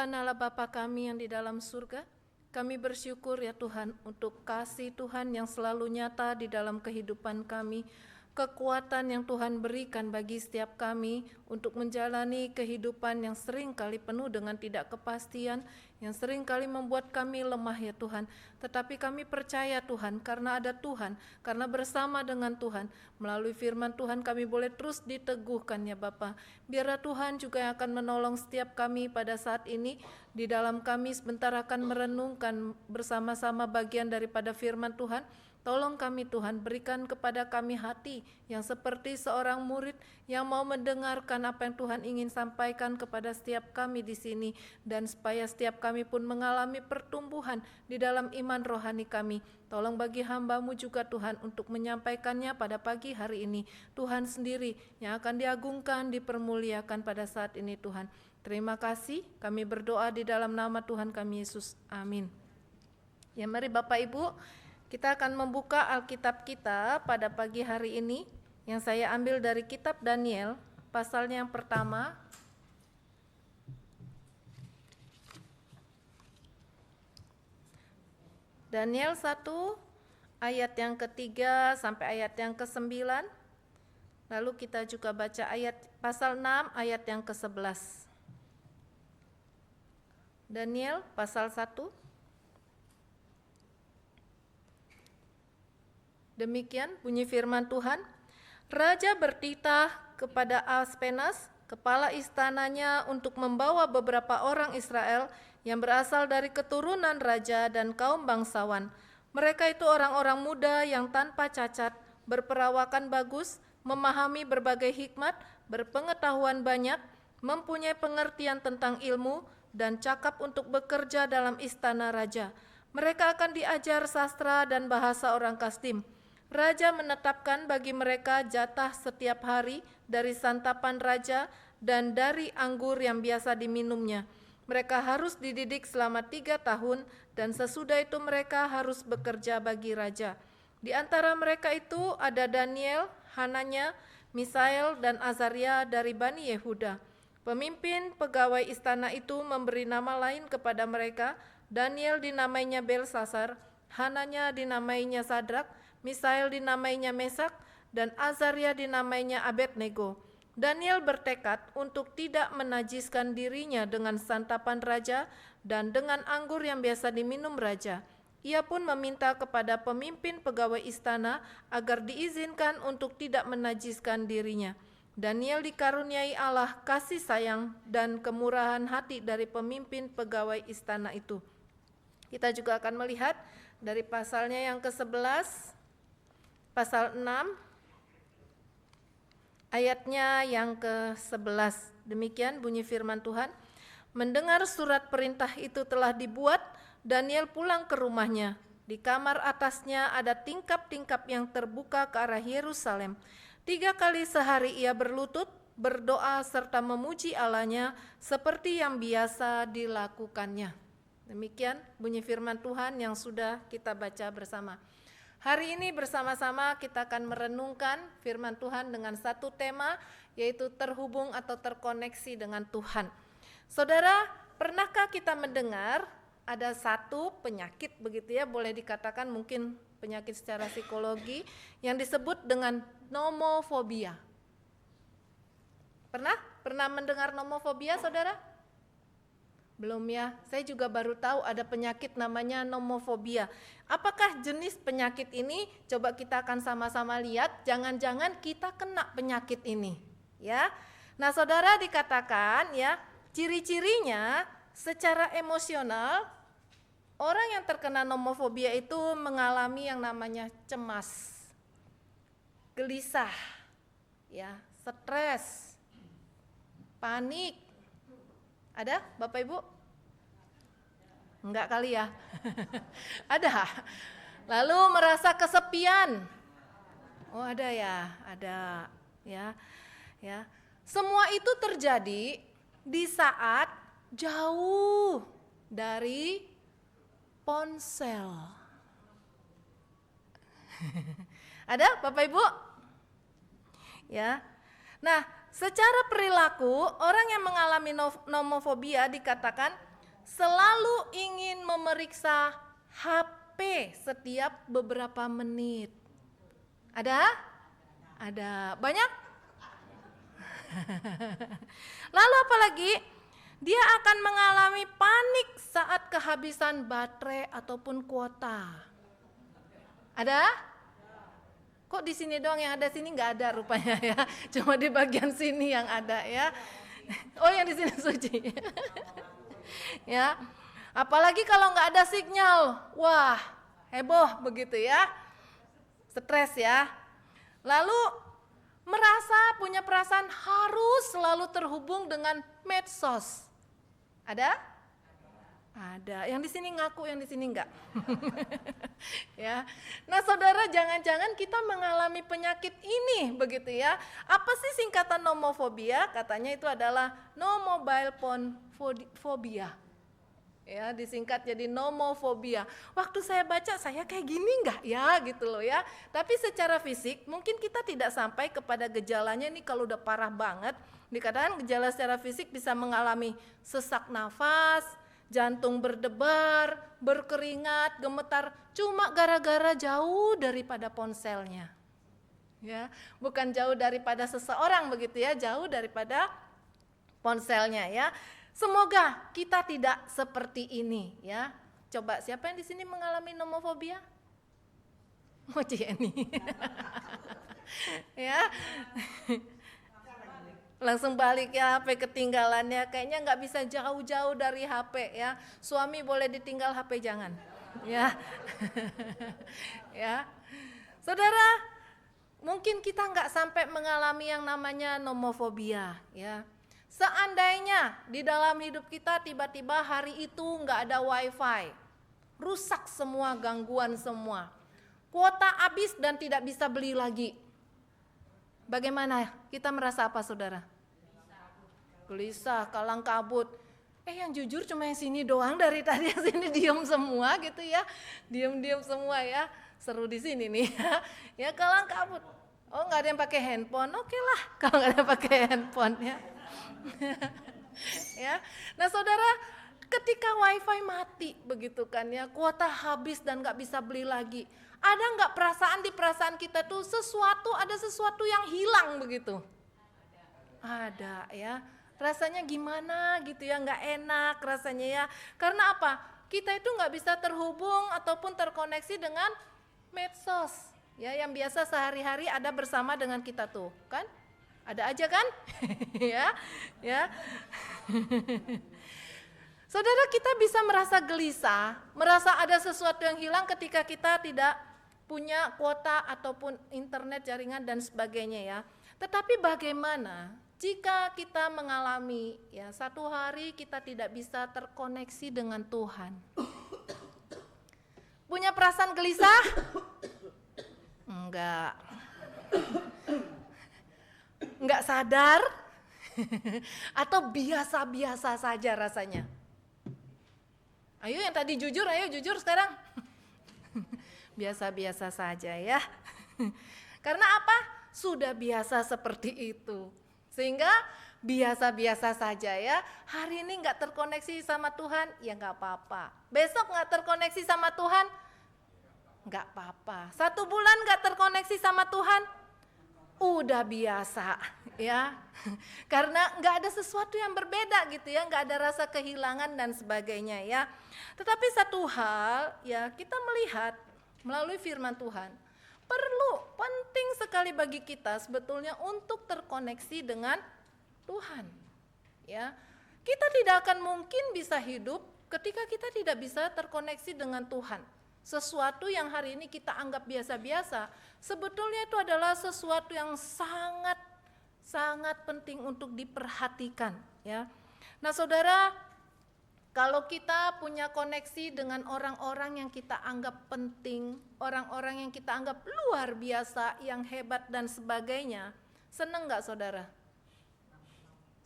Tuhan Allah Bapa kami yang di dalam surga, kami bersyukur ya Tuhan untuk kasih Tuhan yang selalu nyata di dalam kehidupan kami, kekuatan yang Tuhan berikan bagi setiap kami untuk menjalani kehidupan yang sering kali penuh dengan tidak kepastian, yang sering kali membuat kami lemah ya Tuhan. Tetapi kami percaya Tuhan, karena ada Tuhan, karena bersama dengan Tuhan, melalui firman Tuhan kami boleh terus diteguhkan ya Bapa. Biarlah Tuhan juga yang akan menolong setiap kami pada saat ini. Di dalam kami sebentar akan merenungkan bersama-sama bagian daripada firman Tuhan. Tolong kami Tuhan, berikan kepada kami hati yang seperti seorang murid yang mau mendengarkan apa yang Tuhan ingin sampaikan kepada setiap kami di sini, dan supaya setiap kami pun mengalami pertumbuhan di dalam iman rohani kami. Tolong bagi hamba-Mu juga Tuhan untuk menyampaikannya pada pagi hari ini. Tuhan sendiri yang akan diagungkan, dipermuliakan pada saat ini Tuhan. Terima kasih, kami berdoa di dalam nama Tuhan kami Yesus. Amin. Ya, mari Bapak Ibu, kita akan membuka Alkitab kita pada pagi hari ini yang saya ambil dari kitab Daniel, pasalnya yang pertama. Daniel 1 ayat yang ketiga sampai ayat yang ke-9. Lalu kita juga baca ayat pasal 6 ayat yang ke-11. Daniel pasal 1. Demikian bunyi firman Tuhan. Raja bertitah kepada Aspenas, kepala istananya, untuk membawa beberapa orang Israel yang berasal dari keturunan raja dan kaum bangsawan. Mereka itu orang-orang muda yang tanpa cacat, berperawakan bagus, memahami berbagai hikmat, berpengetahuan banyak, mempunyai pengertian tentang ilmu, dan cakap untuk bekerja dalam istana raja. Mereka akan diajar sastra dan bahasa orang Kasdim. Raja menetapkan bagi mereka jatah setiap hari dari santapan raja dan dari anggur yang biasa diminumnya. Mereka harus dididik selama 3 tahun dan sesudah itu mereka harus bekerja bagi raja. Di antara mereka itu ada Daniel, Hananya, Misael, dan Azaria dari Bani Yehuda. Pemimpin pegawai istana itu memberi nama lain kepada mereka. Daniel dinamainya Belsasar, Hananya dinamainya Sadrak, Misael dinamainya Mesak, dan Azaria dinamainya Abednego. Daniel bertekad untuk tidak menajiskan dirinya dengan santapan raja dan dengan anggur yang biasa diminum raja. Ia pun meminta kepada pemimpin pegawai istana agar diizinkan untuk tidak menajiskan dirinya. Daniel dikaruniai Allah kasih sayang dan kemurahan hati dari pemimpin pegawai istana itu. Kita juga akan melihat dari pasalnya yang ke-11, pasal 6, ayatnya yang ke-11. Demikian bunyi firman Tuhan. Mendengar surat perintah itu telah dibuat, Daniel pulang ke rumahnya. Di kamar atasnya ada tingkap-tingkap yang terbuka ke arah Yerusalem. 3 kali sehari ia berlutut, berdoa serta memuji Allahnya seperti yang biasa dilakukannya. Demikian bunyi firman Tuhan yang sudah kita baca bersama. Hari ini bersama-sama kita akan merenungkan firman Tuhan dengan satu tema, yaitu terhubung atau terkoneksi dengan Tuhan. Saudara, pernahkah kita mendengar ada satu penyakit begitu ya, boleh dikatakan mungkin penyakit secara psikologi yang disebut dengan nomofobia. Pernah mendengar nomofobia, saudara? Belum ya, saya juga baru tahu ada penyakit namanya nomofobia. Apakah jenis penyakit ini? Coba kita akan sama-sama lihat, jangan-jangan kita kena penyakit ini. Ya, nah saudara, dikatakan ya, ciri-cirinya secara emosional, orang yang terkena nomofobia itu mengalami yang namanya cemas, gelisah, ya, stres, panik. Ada Bapak Ibu? Enggak kali ya? Ada. Lalu merasa kesepian. Oh ada ya, ada ya. Ya. Semua itu terjadi di saat jauh dari ponsel. Ada Bapak Ibu? Ya. Nah, secara perilaku, orang yang mengalami nomofobia dikatakan selalu ingin memeriksa HP setiap beberapa menit. Ada? Ada. Banyak? Lalu apalagi? Dia akan mengalami panik saat kehabisan baterai ataupun kuota. Ada? Kok di sini doang yang ada, sini nggak ada rupanya ya. Cuma di bagian sini yang ada ya. Oh, yang di sini suci. Ya. Apalagi kalau nggak ada sinyal. Wah, heboh begitu ya. Stres ya. Lalu punya perasaan harus selalu terhubung dengan medsos. Ada? Ada. Yang di sini ngaku, yang di sini enggak. Ya. Nah, saudara, jangan-jangan kita mengalami penyakit ini begitu ya. Apa sih singkatan nomofobia? Katanya itu adalah no mobile phone phobia. Ya, disingkat jadi nomofobia. Waktu saya baca, saya kayak gini enggak ya gitu loh ya. Tapi secara fisik mungkin kita tidak sampai kepada gejalanya nih kalau udah parah banget. Dikatakan gejala secara fisik bisa mengalami sesak nafas, jantung berdebar, berkeringat, gemetar, cuma gara-gara jauh daripada ponselnya. Ya, bukan jauh daripada seseorang begitu ya, jauh daripada ponselnya ya. Semoga kita tidak seperti ini ya. Coba siapa yang di sini mengalami nomofobia? Oh, Cieni. Ya. Langsung balik ya, HP ketinggalannya, kayaknya nggak bisa jauh-jauh dari HP ya. Suami boleh ditinggal, HP jangan ya. Ya, saudara, mungkin kita nggak sampai mengalami yang namanya nomofobia ya. Seandainya di dalam hidup kita tiba-tiba hari itu nggak ada wifi, rusak semua, gangguan semua, kuota habis dan tidak bisa beli lagi. Bagaimana kita merasa apa, saudara? Gelisah, kalang kabut. Yang jujur cuma yang sini doang, dari tadi yang sini diam semua gitu ya. Diam-diam semua ya. Seru di sini nih ya. Ya, kalang kabut. Oh, nggak ada yang pakai handphone. Oke lah kalau nggak ada yang pakai handphone ya. Ya. Nah, saudara, ketika wifi mati begitu kan ya, kuota habis dan nggak bisa beli lagi. Ada nggak perasaan di perasaan kita tuh ada sesuatu yang hilang begitu? Ada ya. Rasanya gimana gitu ya, nggak enak rasanya ya. Karena apa? Kita itu nggak bisa terhubung ataupun terkoneksi dengan medsos. Ya, yang biasa sehari-hari ada bersama dengan kita tuh, kan? Ada aja kan? Ya, ya. Saudara, kita bisa merasa gelisah, merasa ada sesuatu yang hilang ketika kita tidak punya kuota ataupun internet, jaringan dan sebagainya ya. Tetapi bagaimana jika kita mengalami ya satu hari kita tidak bisa terkoneksi dengan Tuhan? Punya perasaan gelisah? Enggak. Enggak sadar? Atau biasa-biasa saja rasanya? Ayo yang tadi jujur, ayo jujur sekarang. Biasa-biasa saja ya. Karena apa? Sudah biasa seperti itu. Sehingga biasa-biasa saja ya. Hari ini gak terkoneksi sama Tuhan, ya gak apa-apa. Besok gak terkoneksi sama Tuhan, gak apa-apa. 1 bulan gak terkoneksi sama Tuhan, udah biasa ya. Karena gak ada sesuatu yang berbeda gitu ya, gak ada rasa kehilangan dan sebagainya ya. Tetapi satu hal ya, kita melihat melalui firman Tuhan, penting sekali bagi kita sebetulnya untuk terkoneksi dengan Tuhan. Ya, kita tidak akan mungkin bisa hidup ketika kita tidak bisa terkoneksi dengan Tuhan. Sesuatu yang hari ini kita anggap biasa-biasa, sebetulnya itu adalah sesuatu yang sangat penting untuk diperhatikan. Ya, nah saudara, kalau kita punya koneksi dengan orang-orang yang kita anggap penting, orang-orang yang kita anggap luar biasa, yang hebat dan sebagainya, seneng gak saudara?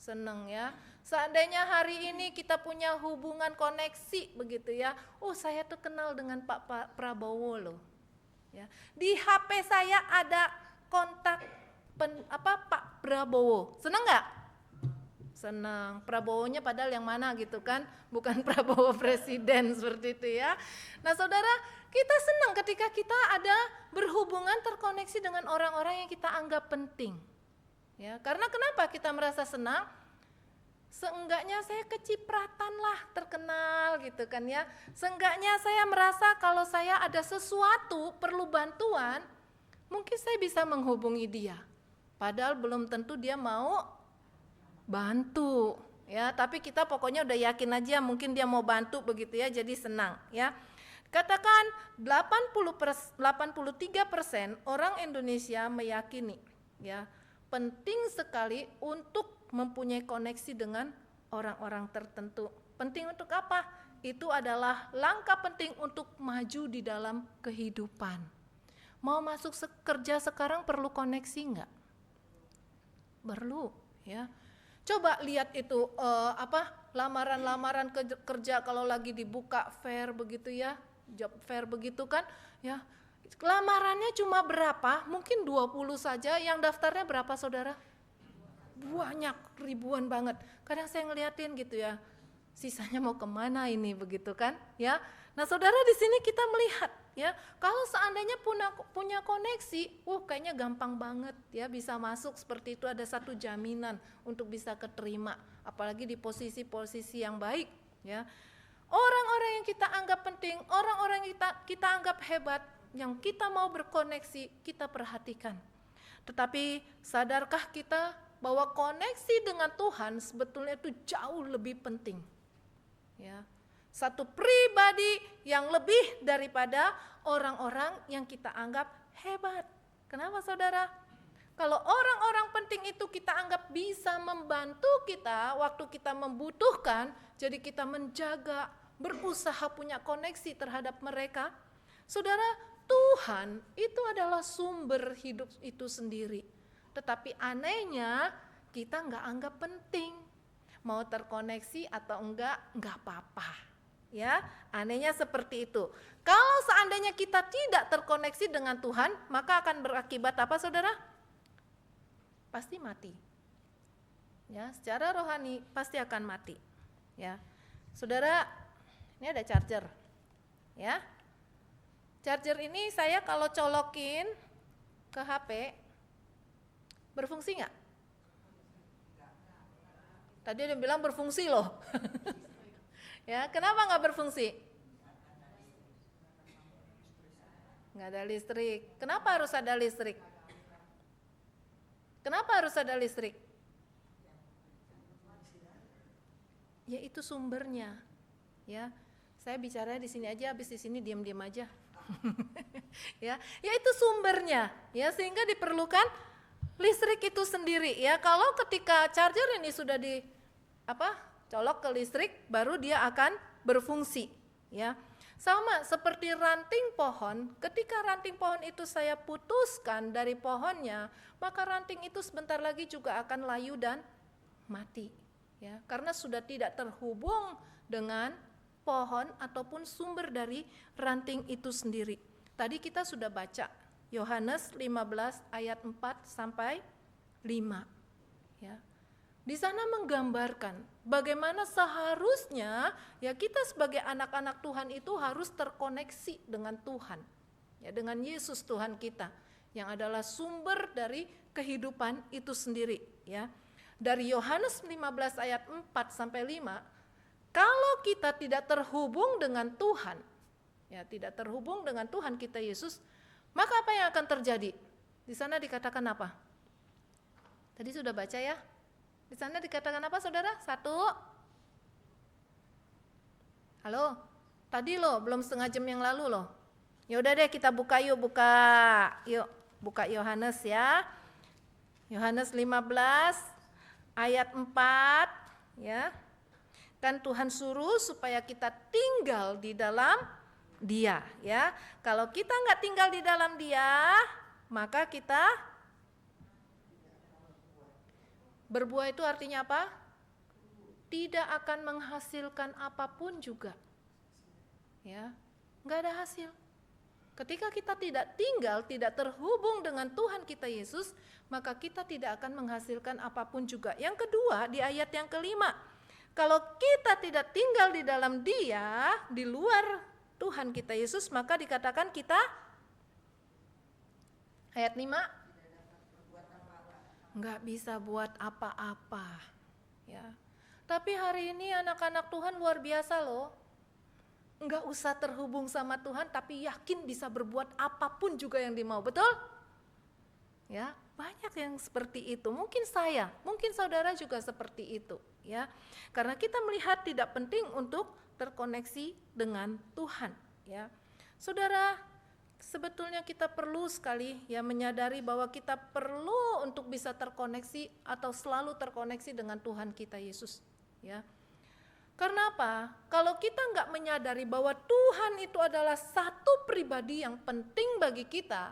Seneng ya. Seandainya hari ini kita punya hubungan koneksi begitu ya, saya tuh kenal dengan Pak Prabowo loh. Ya. Di HP saya ada kontak Pak Prabowo, seneng gak? Senang. Prabowo-nya padahal yang mana gitu kan, bukan Prabowo presiden seperti itu ya. Nah saudara, kita senang ketika kita ada berhubungan terkoneksi dengan orang-orang yang kita anggap penting. Ya, karena kenapa kita merasa senang? Seenggaknya saya kecipratan lah terkenal gitu kan ya. Seenggaknya saya merasa kalau saya ada sesuatu perlu bantuan, mungkin saya bisa menghubungi dia. Padahal belum tentu dia mau bantu ya, tapi kita pokoknya udah yakin aja mungkin dia mau bantu begitu ya, jadi senang ya. Katakan 83% orang Indonesia meyakini ya, penting sekali untuk mempunyai koneksi dengan orang-orang tertentu. Penting untuk apa? Itu adalah langkah penting untuk maju di dalam kehidupan. Mau masuk kerja sekarang perlu koneksi enggak? Perlu ya. Coba lihat itu lamaran-lamaran kerja kalau lagi dibuka fair begitu ya, job fair begitu kan ya. Lamarannya cuma berapa? Mungkin 20 saja, yang daftarnya berapa saudara? Banyak, ribuan banget. Kadang saya ngeliatin gitu ya, sisanya mau kemana ini begitu kan ya. Nah saudara, di sini kita melihat ya, kalau seandainya punya koneksi, kayaknya gampang banget ya bisa masuk seperti itu, ada satu jaminan untuk bisa keterima, apalagi di posisi-posisi yang baik ya. Orang-orang yang kita anggap penting, orang-orang yang kita anggap hebat, yang kita mau berkoneksi, kita perhatikan. Tetapi sadarkah kita bahwa koneksi dengan Tuhan sebetulnya itu jauh lebih penting ya. Satu pribadi yang lebih daripada orang-orang yang kita anggap hebat. Kenapa saudara? Kalau orang-orang penting itu kita anggap bisa membantu kita waktu kita membutuhkan, jadi kita menjaga, berusaha punya koneksi terhadap mereka. Saudara, Tuhan itu adalah sumber hidup itu sendiri. Tetapi anehnya kita nggak anggap penting. Mau terkoneksi atau enggak apa-apa. Ya, anehnya seperti itu. Kalau seandainya kita tidak terkoneksi dengan Tuhan, maka akan berakibat apa saudara? Pasti mati. Ya, secara rohani pasti akan mati. Ya. Saudara, ini ada charger. Ya. Charger ini saya kalau colokin ke HP berfungsi nggak? Tadi ada yang bilang berfungsi loh. Ya, kenapa nggak berfungsi? Nggak ada listrik. Kenapa harus ada listrik? Kenapa harus ada listrik? Ya itu sumbernya. Ya, saya bicara di sini aja, habis di sini diam-diam aja. Ya itu sumbernya. Ya, sehingga diperlukan listrik itu sendiri. Ya, kalau ketika charger ini sudah colok ke listrik, baru dia akan berfungsi ya. Sama seperti ranting pohon, ketika ranting pohon itu saya putuskan dari pohonnya, maka ranting itu sebentar lagi juga akan layu dan mati ya, karena sudah tidak terhubung dengan pohon ataupun sumber dari ranting itu sendiri. Tadi kita sudah baca Yohanes 15 ayat 4 sampai 5 ya. Di sana menggambarkan bagaimana seharusnya ya kita sebagai anak-anak Tuhan itu harus terkoneksi dengan Tuhan. Ya, dengan Yesus Tuhan kita yang adalah sumber dari kehidupan itu sendiri ya. Dari Yohanes 15 ayat 4 sampai 5, kalau kita tidak terhubung dengan Tuhan, ya tidak terhubung dengan Tuhan kita Yesus, maka apa yang akan terjadi? Di sana dikatakan apa? Tadi sudah baca ya. Di sana dikatakan apa saudara? 1. Halo, tadi loh, belum setengah jam yang lalu loh. Ya udah deh kita buka yuk, buka Yohanes ya. Yohanes 15 ayat 4 ya. Kan Tuhan suruh supaya kita tinggal di dalam Dia ya. Kalau kita nggak tinggal di dalam Dia, maka kita berbuah itu artinya apa? Tidak akan menghasilkan apapun juga. Ya, nggak ada hasil. Ketika kita tidak terhubung dengan Tuhan kita Yesus, maka kita tidak akan menghasilkan apapun juga. Yang kedua, di ayat yang kelima, kalau kita tidak tinggal di dalam Dia, di luar Tuhan kita Yesus, maka dikatakan kita, ayat 5, nggak bisa buat apa-apa. Ya. Tapi hari ini anak-anak Tuhan luar biasa loh. Enggak usah terhubung sama Tuhan, tapi yakin bisa berbuat apapun juga yang dimau, betul? Ya, banyak yang seperti itu. Mungkin saya, mungkin saudara juga seperti itu, ya. Karena kita melihat tidak penting untuk terkoneksi dengan Tuhan, ya. Saudara, sebetulnya kita perlu sekali ya menyadari bahwa kita perlu untuk bisa terkoneksi atau selalu terkoneksi dengan Tuhan kita Yesus, ya. Karena apa? Kalau kita nggak menyadari bahwa Tuhan itu adalah satu pribadi yang penting bagi kita,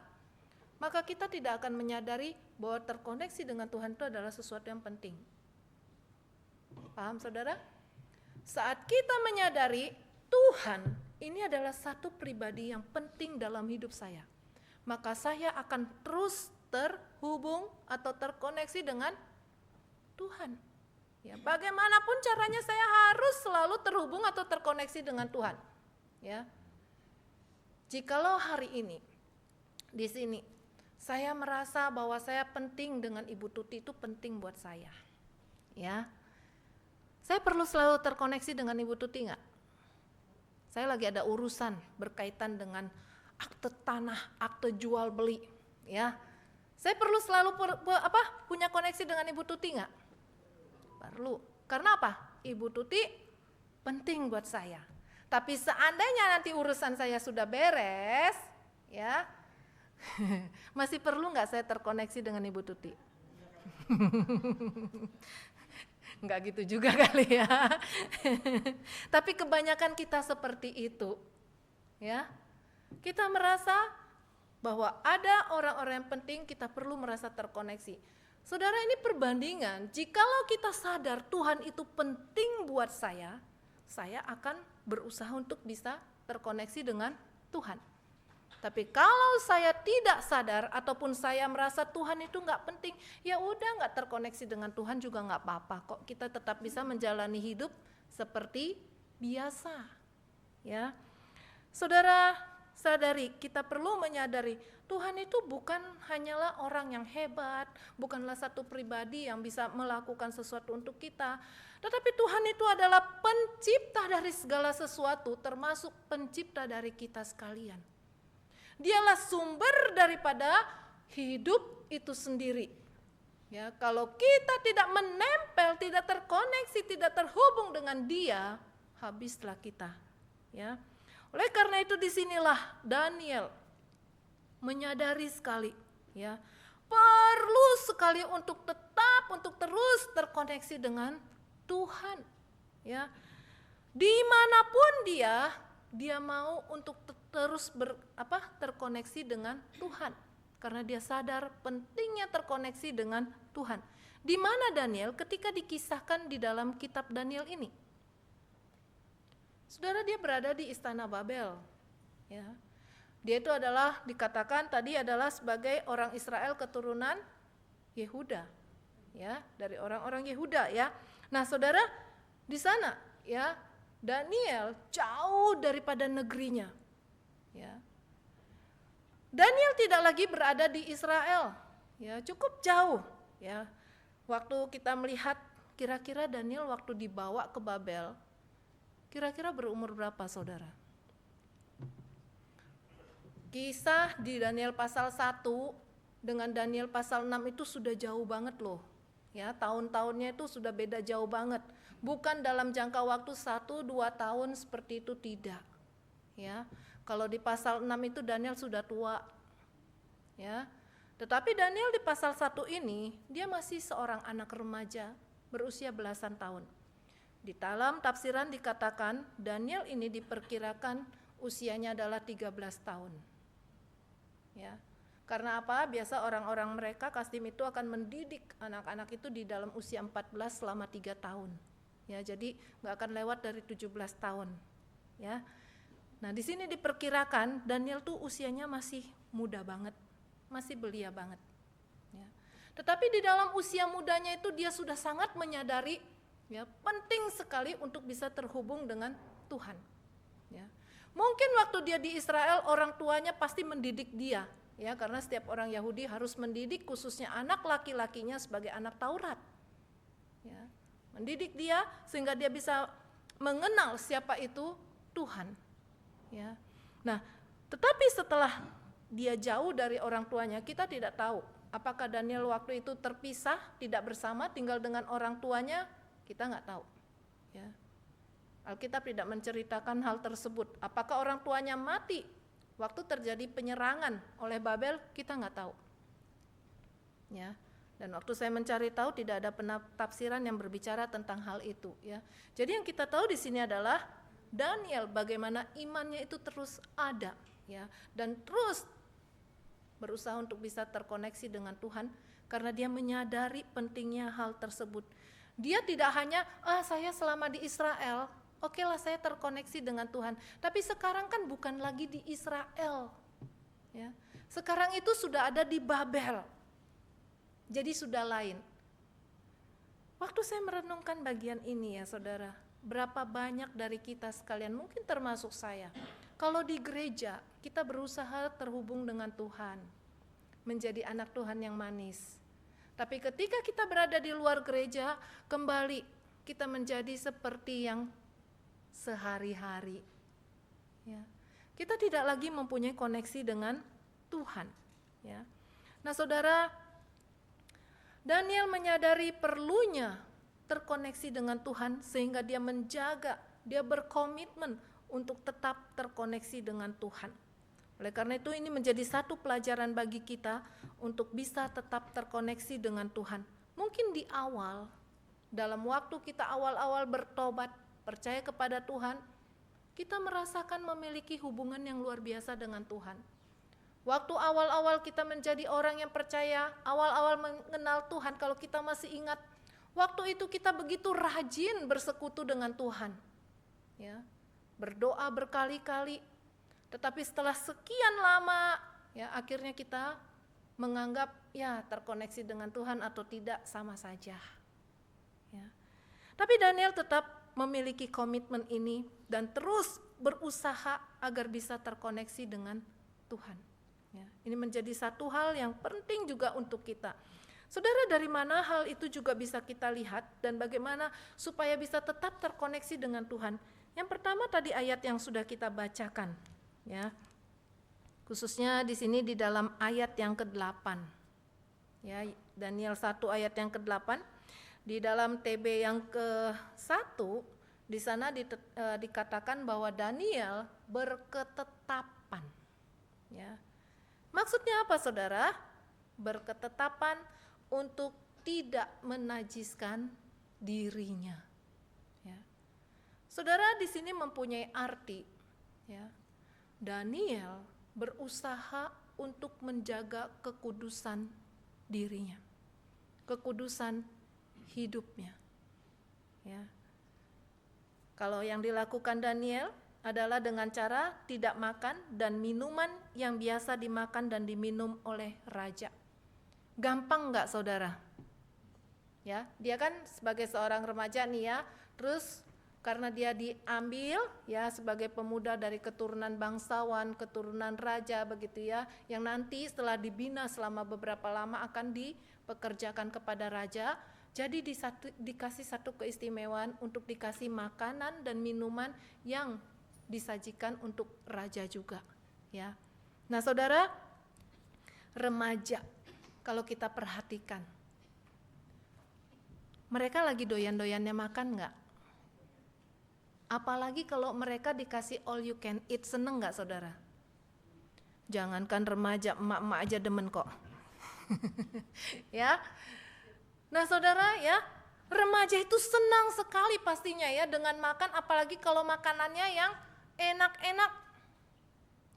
maka kita tidak akan menyadari bahwa terkoneksi dengan Tuhan itu adalah sesuatu yang penting. Paham saudara? Saat kita menyadari Tuhan ini adalah satu pribadi yang penting dalam hidup saya, maka saya akan terus terhubung atau terkoneksi dengan Tuhan. Ya, bagaimanapun caranya saya harus selalu terhubung atau terkoneksi dengan Tuhan. Ya. Jikalau hari ini di sini saya merasa bahwa saya penting dengan Ibu Tuti, itu penting buat saya. Ya. Saya perlu selalu terkoneksi dengan Ibu Tuti enggak? Saya lagi ada urusan berkaitan dengan akte tanah, akte jual beli, ya. Saya perlu selalu punya koneksi dengan Ibu Tuti enggak? Perlu. Karena apa? Ibu Tuti penting buat saya. Tapi seandainya nanti urusan saya sudah beres, ya, masih perlu nggak saya terkoneksi dengan Ibu Tuti? Nggak gitu juga kali ya. Tapi kebanyakan kita seperti itu, ya. Kita merasa bahwa ada orang-orang yang penting, kita perlu merasa terkoneksi. Saudara, ini perbandingan. Jikalau kita sadar Tuhan itu penting buat saya akan berusaha untuk bisa terkoneksi dengan Tuhan. Tapi kalau saya tidak sadar ataupun saya merasa Tuhan itu nggak penting, ya udah nggak terkoneksi dengan Tuhan juga nggak apa-apa kok. Kita tetap bisa menjalani hidup seperti biasa. Ya, saudara, sadari, kita perlu menyadari Tuhan itu bukan hanyalah orang yang hebat, bukanlah satu pribadi yang bisa melakukan sesuatu untuk kita, tetapi Tuhan itu adalah pencipta dari segala sesuatu, termasuk pencipta dari kita sekalian. Dialah sumber daripada hidup itu sendiri. Ya, kalau kita tidak menempel, tidak terkoneksi, tidak terhubung dengan Dia, habislah kita. Ya. Oleh karena itu disinilah Daniel menyadari sekali, ya, perlu sekali untuk terus terkoneksi dengan Tuhan, ya. Dimanapun dia mau untuk terus terkoneksi dengan Tuhan, karena dia sadar pentingnya terkoneksi dengan Tuhan. Di mana Daniel ketika dikisahkan di dalam kitab Daniel ini? Saudara, dia berada di istana Babel, ya. Dia itu adalah dikatakan tadi adalah sebagai orang Israel keturunan Yehuda, ya, dari orang-orang Yehuda, ya. Nah, saudara, di sana, ya, Daniel jauh daripada negerinya, ya. Daniel tidak lagi berada di Israel, ya, cukup jauh, ya. Waktu kita melihat kira-kira Daniel waktu dibawa ke Babel, kira-kira berumur berapa, saudara? Kisah di Daniel pasal 1 dengan Daniel pasal 6 itu sudah jauh banget loh. Ya, tahun-tahunnya itu sudah beda jauh banget. Bukan dalam jangka waktu 1-2 tahun seperti itu, tidak. Ya. Kalau di pasal 6 itu Daniel sudah tua. Ya. Tetapi Daniel di pasal 1 ini dia masih seorang anak remaja berusia belasan tahun. Di dalam tafsiran dikatakan Daniel ini diperkirakan usianya adalah 13 tahun. Ya. Karena apa? Biasa orang-orang mereka Kasdim itu akan mendidik anak-anak itu di dalam usia 14 selama 3 tahun. Ya, jadi nggak akan lewat dari 17 tahun. Ya. Nah, di sini diperkirakan Daniel tuh usianya masih muda banget, masih belia banget. Ya. Tetapi di dalam usia mudanya itu dia sudah sangat menyadari ya penting sekali untuk bisa terhubung dengan Tuhan. Ya. Mungkin waktu dia di Israel orang tuanya pasti mendidik dia, ya karena setiap orang Yahudi harus mendidik khususnya anak laki-lakinya sebagai anak Taurat. Ya. Mendidik dia sehingga dia bisa mengenal siapa itu Tuhan. Ya. Nah, tetapi setelah dia jauh dari orang tuanya, kita tidak tahu apakah Daniel waktu itu terpisah, tidak bersama, tinggal dengan orang tuanya, kita nggak tahu. Ya. Alkitab tidak menceritakan hal tersebut. Apakah orang tuanya mati waktu terjadi penyerangan oleh Babel, kita nggak tahu. Ya. Dan waktu saya mencari tahu tidak ada penafsiran yang berbicara tentang hal itu. Ya. Jadi yang kita tahu di sini adalah Daniel bagaimana imannya itu terus ada, ya, dan terus berusaha untuk bisa terkoneksi dengan Tuhan karena dia menyadari pentingnya hal tersebut. Dia tidak hanya saya selama di Israel, oke lah saya terkoneksi dengan Tuhan. Tapi sekarang kan bukan lagi di Israel, ya. Sekarang itu sudah ada di Babel, jadi sudah lain. Waktu saya merenungkan bagian ini ya saudara, berapa banyak dari kita sekalian, mungkin termasuk saya, kalau di gereja kita berusaha terhubung dengan Tuhan, menjadi anak Tuhan yang manis. Tapi ketika kita berada di luar gereja, kembali kita menjadi seperti yang sehari-hari. Ya. Kita tidak lagi mempunyai koneksi dengan Tuhan. Ya. Nah saudara, Daniel menyadari perlunya terkoneksi dengan Tuhan sehingga dia menjaga, dia berkomitmen untuk tetap terkoneksi dengan Tuhan. Oleh karena itu ini menjadi satu pelajaran bagi kita untuk bisa tetap terkoneksi dengan Tuhan. Mungkin di awal, dalam waktu kita awal-awal bertobat, percaya kepada Tuhan, kita merasakan memiliki hubungan yang luar biasa dengan Tuhan. Waktu awal-awal kita menjadi orang yang percaya, awal-awal mengenal Tuhan, kalau kita masih ingat, waktu itu kita begitu rajin bersekutu dengan Tuhan, ya, berdoa berkali-kali. Tetapi setelah sekian lama, ya akhirnya kita menganggap ya terkoneksi dengan Tuhan atau tidak sama saja. Ya. Tapi Daniel tetap memiliki komitmen ini dan terus berusaha agar bisa terkoneksi dengan Tuhan. Ya. Ini menjadi satu hal yang penting juga untuk kita. Saudara, dari mana hal itu juga bisa kita lihat dan bagaimana supaya bisa tetap terkoneksi dengan Tuhan? Yang pertama tadi ayat yang sudah kita bacakan, ya. Khususnya di sini di dalam ayat yang ke-8. Ya, Daniel 1 ayat yang ke-8. Di dalam TB yang ke-1 di sana dikatakan bahwa Daniel berketetapan. Ya. Maksudnya apa saudara? Berketetapan untuk tidak menajiskan dirinya. Ya. Saudara di sini mempunyai arti, ya. Daniel berusaha untuk menjaga kekudusan dirinya, kekudusan hidupnya. Ya. Kalau yang dilakukan Daniel adalah dengan cara tidak makan dan minuman yang biasa dimakan dan diminum oleh raja. Gampang enggak saudara? Ya, dia kan sebagai seorang remaja nih ya, terus karena dia diambil ya sebagai pemuda dari keturunan bangsawan, keturunan raja begitu ya, yang nanti setelah dibina selama beberapa lama akan dipekerjakan kepada raja. Jadi dikasih satu keistimewaan untuk dikasih makanan dan minuman yang disajikan untuk raja juga, ya. Nah, saudara, remaja kalau kita perhatikan, mereka lagi doyan-doyannya makan enggak? Apalagi kalau mereka dikasih all you can eat, seneng enggak saudara? Jangankan remaja, emak-emak aja demen kok. Ya. Nah saudara ya, remaja itu senang sekali pastinya ya dengan makan, apalagi kalau makanannya yang enak-enak.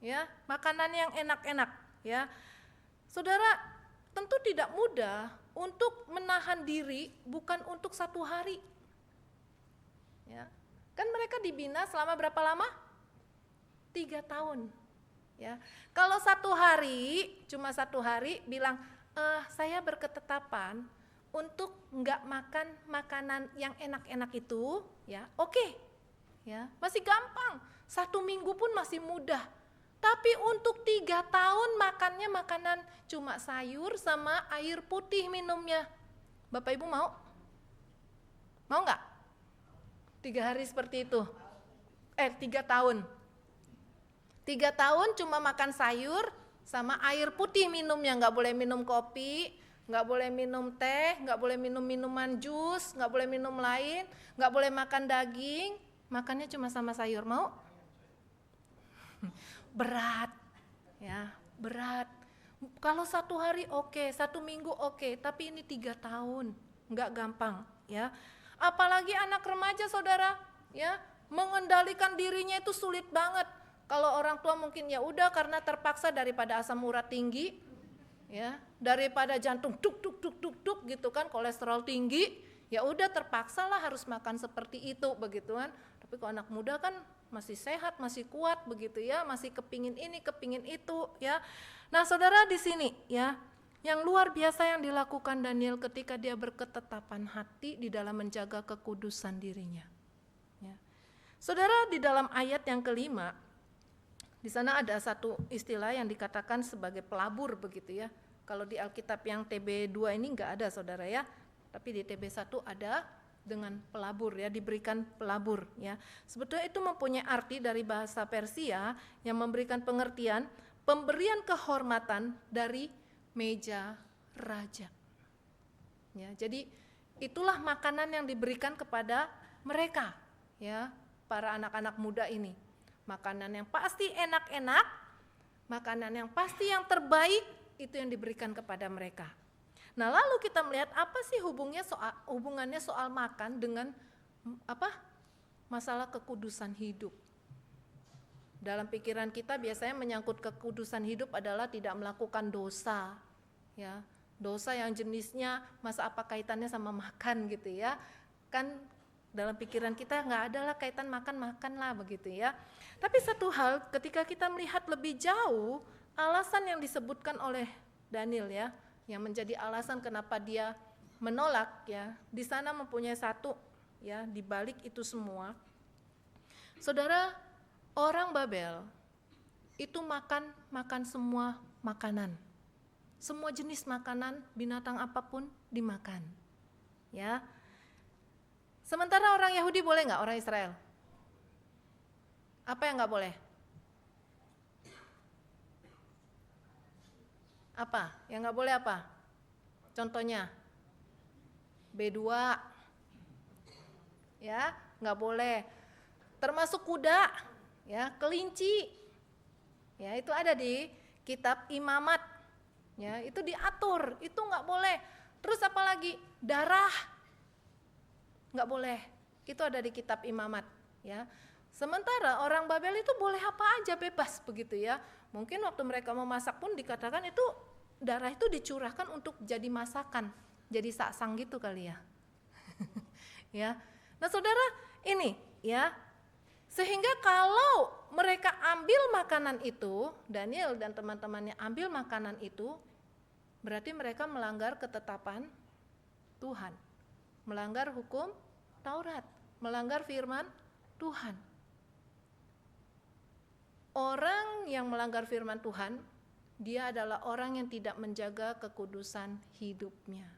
Ya, makanan yang enak-enak ya. Saudara, tentu tidak mudah untuk menahan diri bukan untuk satu hari. Ya. Kan mereka dibina selama berapa lama? 3 tahun. Ya, kalau cuma satu hari bilang, saya berketetapan untuk nggak makan makanan yang enak-enak itu, ya oke. Ya, masih gampang. 1 minggu pun masih mudah. Tapi untuk 3 tahun makannya makanan cuma sayur sama air putih minumnya. Bapak Ibu mau? Mau nggak? 3 hari seperti itu? 3 tahun. 3 tahun cuma makan sayur sama air putih minumnya, nggak boleh minum kopi, nggak boleh minum teh, nggak boleh minum minuman jus, nggak boleh minum lain, nggak boleh makan daging, makannya cuma sama sayur. Mau? Berat, ya berat. Kalau 1 hari oke, 1 minggu oke, tapi ini 3 tahun, nggak gampang, ya. Apalagi anak remaja, saudara, ya mengendalikan dirinya itu sulit banget. Kalau orang tua mungkin ya udah karena terpaksa daripada asam urat tinggi, ya, daripada jantung duk duk duk duk duk gitu kan, kolesterol tinggi, ya udah terpaksa lah harus makan seperti itu begitu kan. Tapi kalau anak muda kan masih sehat, masih kuat begitu ya, masih kepingin ini, kepingin itu ya. Nah, saudara di sini ya, yang luar biasa yang dilakukan Daniel ketika dia berketetapan hati di dalam menjaga kekudusan dirinya. Ya. Saudara, di dalam ayat yang kelima, di sana ada satu istilah yang dikatakan sebagai pelabur begitu ya. Kalau di Alkitab yang TB2 ini enggak ada, saudara ya. Tapi di TB1 ada dengan pelabur ya, diberikan pelabur ya. Sebetulnya itu mempunyai arti dari bahasa Persia yang memberikan pengertian pemberian kehormatan dari meja raja. Ya, jadi itulah makanan yang diberikan kepada mereka ya, para anak-anak muda ini. Makanan yang pasti enak-enak, makanan yang pasti yang terbaik, itu yang diberikan kepada mereka. Nah, lalu kita melihat apa sih hubungannya soal makan dengan masalah kekudusan hidup. Dalam pikiran kita biasanya menyangkut kekudusan hidup adalah tidak melakukan dosa, ya. Dosa yang jenisnya masa apa kaitannya sama makan gitu ya. Kan dalam pikiran kita nggak ada lah kaitan makan lah begitu ya. Tapi satu hal ketika kita melihat lebih jauh, alasan yang disebutkan oleh Daniel ya, yang menjadi alasan kenapa dia menolak ya, di sana mempunyai satu ya, di balik itu semua. Saudara, orang Babel itu makan semua makanan. Semua jenis makanan, binatang apapun dimakan. Ya. Sementara orang Yahudi boleh nggak, orang Israel? Apa yang nggak boleh? Apa? Yang nggak boleh apa? Contohnya? B2. Ya, nggak boleh. Termasuk kuda, ya, kelinci. Ya, itu ada di kitab Imamat. Ya, itu diatur, itu nggak boleh. Terus apa lagi? Darah. Nggak boleh, itu ada di kitab Imamat ya. Sementara orang Babel itu boleh apa aja, bebas begitu ya. Mungkin waktu mereka memasak pun dikatakan itu darah itu dicurahkan untuk jadi masakan, jadi saksang gitu kali ya. Ya. Nah, saudara, ini ya. Sehingga kalau mereka ambil makanan itu, Daniel dan teman-temannya ambil makanan itu, berarti mereka melanggar ketetapan Tuhan, melanggar hukum Taurat, melanggar firman Tuhan. Orang yang melanggar firman Tuhan, dia adalah orang yang tidak menjaga kekudusan hidupnya.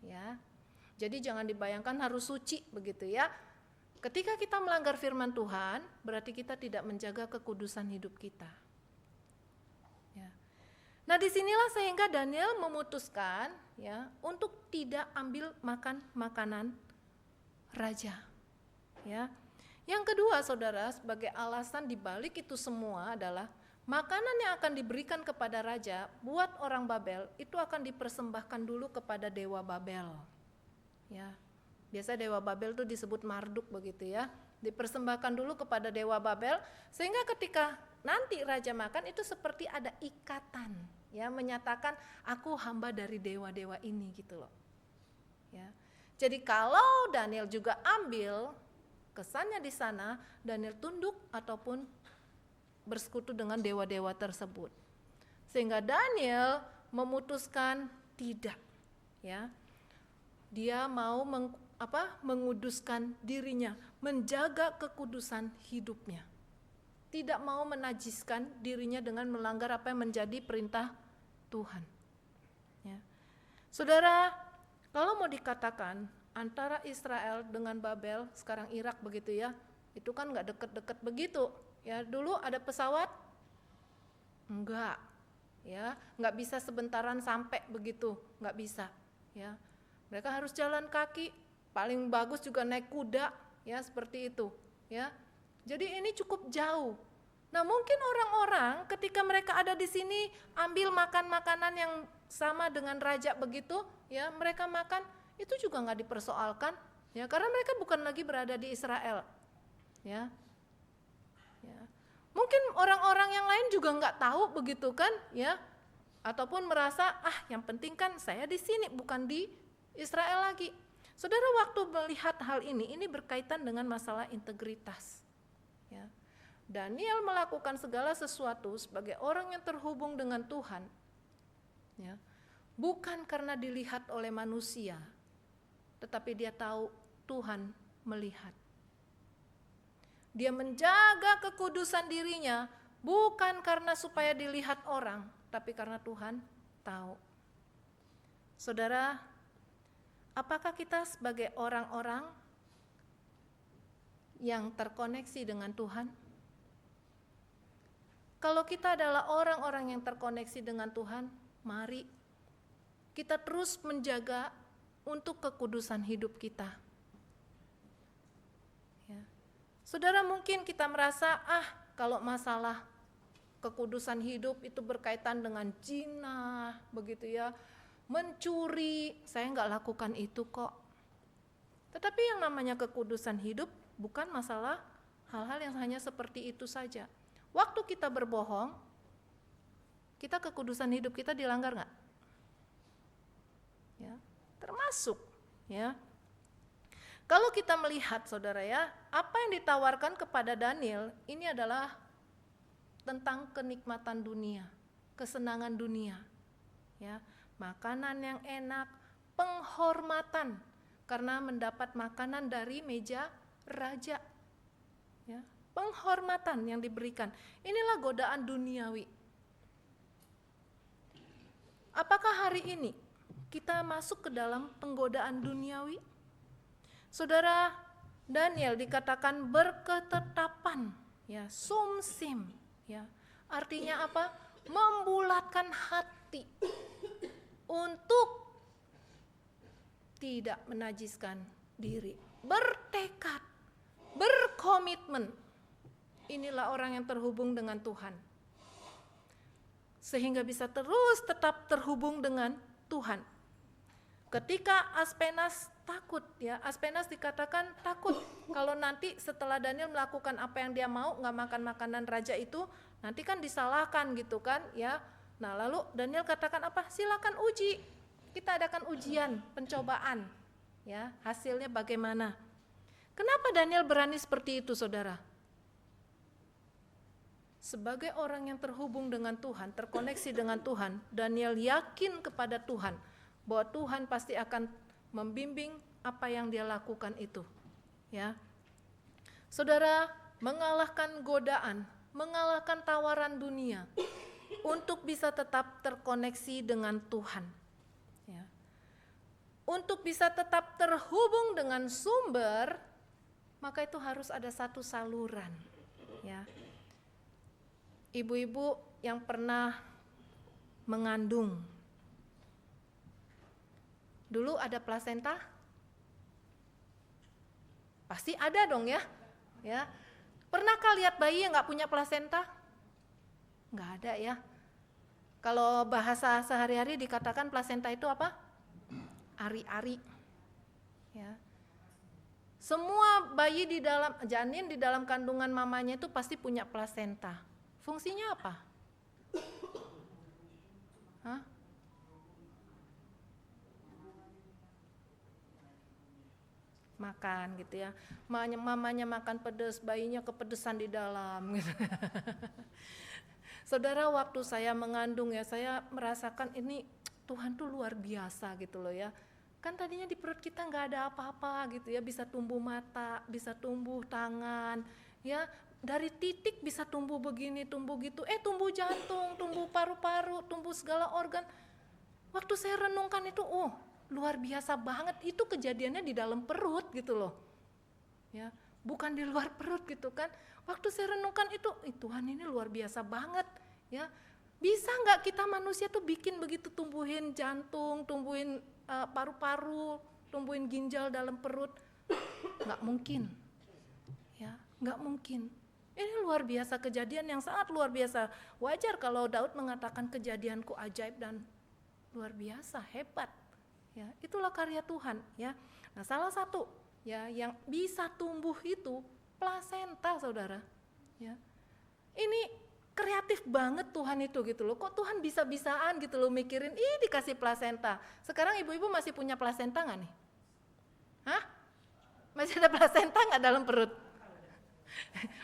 Ya. Jadi jangan dibayangkan harus suci begitu ya. Ketika kita melanggar firman Tuhan, berarti kita tidak menjaga kekudusan hidup kita. Ya. Nah, disinilah sehingga Daniel memutuskan ya untuk tidak ambil makan makanan raja. Ya. Yang kedua, saudara, sebagai alasan dibalik itu semua adalah makanan yang akan diberikan kepada raja buat orang Babel itu akan dipersembahkan dulu kepada dewa Babel. Ya. Biasa dewa Babel itu disebut Marduk begitu ya. Dipersembahkan dulu kepada dewa Babel sehingga ketika nanti raja makan itu seperti ada ikatan ya, menyatakan aku hamba dari dewa-dewa ini gitu loh. Ya. Jadi kalau Daniel juga ambil, kesannya di sana Daniel tunduk ataupun bersekutu dengan dewa-dewa tersebut. Sehingga Daniel memutuskan tidak, ya. Dia mau menguduskan dirinya, menjaga kekudusan hidupnya. Tidak mau menajiskan dirinya dengan melanggar apa yang menjadi perintah Tuhan. Ya. Saudara, kalau mau dikatakan antara Israel dengan Babel, sekarang Irak begitu ya, itu kan nggak deket-deket begitu. Ya, dulu ada pesawat? Enggak. Ya, nggak bisa sebentaran sampai begitu, nggak bisa. Ya, mereka harus jalan kaki, paling bagus juga naik kuda, ya seperti itu. Ya, jadi ini cukup jauh. Nah, mungkin orang-orang ketika mereka ada di sini ambil makan makanan yang sama dengan raja begitu, ya mereka makan itu juga nggak dipersoalkan, ya karena mereka bukan lagi berada di Israel, ya. Ya. Mungkin orang-orang yang lain juga nggak tahu begitu kan, ya, ataupun merasa yang penting kan saya di sini bukan di Israel lagi. Saudara, waktu melihat hal ini berkaitan dengan masalah integritas. Ya. Daniel melakukan segala sesuatu sebagai orang yang terhubung dengan Tuhan, ya, bukan karena dilihat oleh manusia, tetapi dia tahu Tuhan melihat. Dia menjaga kekudusan dirinya bukan karena supaya dilihat orang, tapi karena Tuhan tahu. Saudara, apakah kita sebagai orang-orang yang terkoneksi dengan Tuhan? Kalau kita adalah orang-orang yang terkoneksi dengan Tuhan, mari kita terus menjaga untuk kekudusan hidup kita. Ya. Saudara, mungkin kita merasa kalau masalah kekudusan hidup itu berkaitan dengan zina, begitu ya, mencuri, saya nggak lakukan itu kok. Tetapi yang namanya kekudusan hidup bukan masalah hal-hal yang hanya seperti itu saja. Waktu kita berbohong, kita kekudusan hidup kita dilanggar nggak? Ya, termasuk, ya. Kalau kita melihat, saudara ya, apa yang ditawarkan kepada Daniel ini adalah tentang kenikmatan dunia, kesenangan dunia, ya, makanan yang enak, penghormatan karena mendapat makanan dari meja raja, ya. Penghormatan yang diberikan, inilah godaan duniawi. Apakah hari ini kita masuk ke dalam penggodaan duniawi? Saudara, Daniel dikatakan berketetapan, ya, sumsim, ya. Artinya apa? Membulatkan hati untuk tidak menajiskan diri, bertekad, berkomitmen. Inilah orang yang terhubung dengan Tuhan, sehingga bisa terus tetap terhubung dengan Tuhan. Ketika Aspenas takut, ya, Aspenas dikatakan takut kalau nanti setelah Daniel melakukan apa yang dia mau, nggak makan makanan raja itu, nanti kan disalahkan gitu kan, ya. Nah, lalu Daniel katakan apa? Silakan uji, kita adakan ujian, pencobaan, ya, hasilnya bagaimana? Kenapa Daniel berani seperti itu, saudara? Sebagai orang yang terhubung dengan Tuhan, terkoneksi dengan Tuhan, Daniel yakin kepada Tuhan bahwa Tuhan pasti akan membimbing apa yang dia lakukan itu, ya. Saudara, mengalahkan godaan, mengalahkan tawaran dunia untuk bisa tetap terkoneksi dengan Tuhan, ya. Untuk bisa tetap terhubung dengan sumber, maka itu harus ada satu saluran, ya. Ibu-ibu yang pernah mengandung, dulu ada plasenta? Pasti ada dong, ya. Ya. Pernahkah lihat bayi yang nggak punya plasenta? Nggak ada, ya. Kalau bahasa sehari-hari dikatakan plasenta itu apa? Ari-ari. Ya. Semua bayi di dalam janin di dalam kandungan mamanya itu pasti punya plasenta. Fungsinya apa? Hah? makan gitu ya. Mamanya makan pedas, bayinya kepedesan di dalam gitu. Saudara, waktu saya mengandung ya, saya merasakan ini Tuhan tuh luar biasa gitu loh ya. Kan tadinya di perut kita nggak ada apa-apa gitu ya, bisa tumbuh mata, bisa tumbuh tangan, ya dari titik bisa tumbuh begini, tumbuh gitu, tumbuh jantung, tumbuh paru-paru, tumbuh segala organ. Waktu saya renungkan itu, luar biasa banget, itu kejadiannya di dalam perut gitu loh, ya bukan di luar perut gitu kan. Waktu saya renungkan itu, Tuhan ini luar biasa banget, ya. Bisa nggak kita manusia tuh bikin begitu, tumbuhin jantung, tumbuhin paru-paru, tumbuhin ginjal dalam perut? Nggak mungkin, ya nggak mungkin. Ini luar biasa, kejadian yang sangat luar biasa. Wajar kalau Daud mengatakan kejadianku ajaib dan luar biasa, hebat. Ya, itulah karya Tuhan. Ya, nah salah satu ya yang bisa tumbuh itu plasenta, saudara. Ya, ini kreatif banget Tuhan itu gitu loh. Kok Tuhan bisa-bisaan gitu loh mikirin, dikasih plasenta. Sekarang ibu-ibu masih punya plasenta nggak nih? Hah? Masih ada plasenta nggak dalam perut?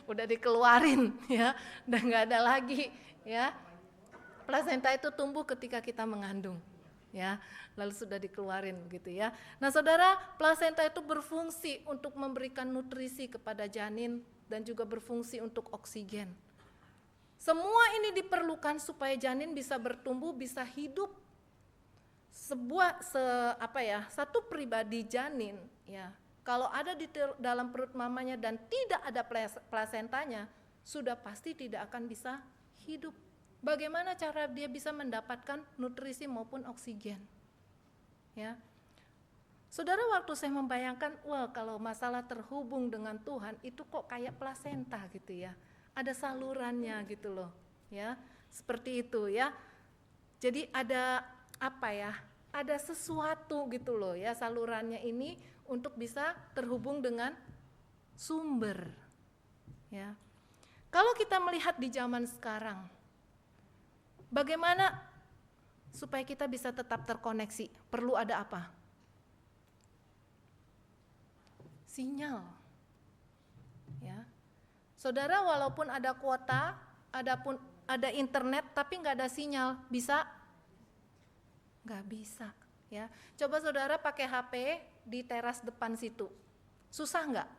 Udah dikeluarin ya, udah nggak ada lagi ya. Plasenta itu tumbuh ketika kita mengandung ya, lalu sudah dikeluarin gitu ya. Nah saudara, plasenta itu berfungsi untuk memberikan nutrisi kepada janin dan juga berfungsi untuk oksigen. Semua ini diperlukan supaya janin bisa bertumbuh, bisa hidup. Satu pribadi janin ya, kalau ada di dalam perut mamanya dan tidak ada plasentanya, sudah pasti tidak akan bisa hidup. Bagaimana cara dia bisa mendapatkan nutrisi maupun oksigen? Ya. Saudara, waktu saya membayangkan, kalau masalah terhubung dengan Tuhan itu kok kayak plasenta gitu ya. Ada salurannya gitu loh, ya seperti itu ya. Jadi ada ada sesuatu gitu loh ya, salurannya ini untuk bisa terhubung dengan sumber. Ya, kalau kita melihat di zaman sekarang, bagaimana supaya kita bisa tetap terkoneksi? Perlu ada apa? Sinyal. Ya. Saudara, walaupun ada kuota, ada internet, tapi nggak ada sinyal, bisa? Nggak bisa. Ya, coba saudara pakai HP di teras depan situ, susah nggak?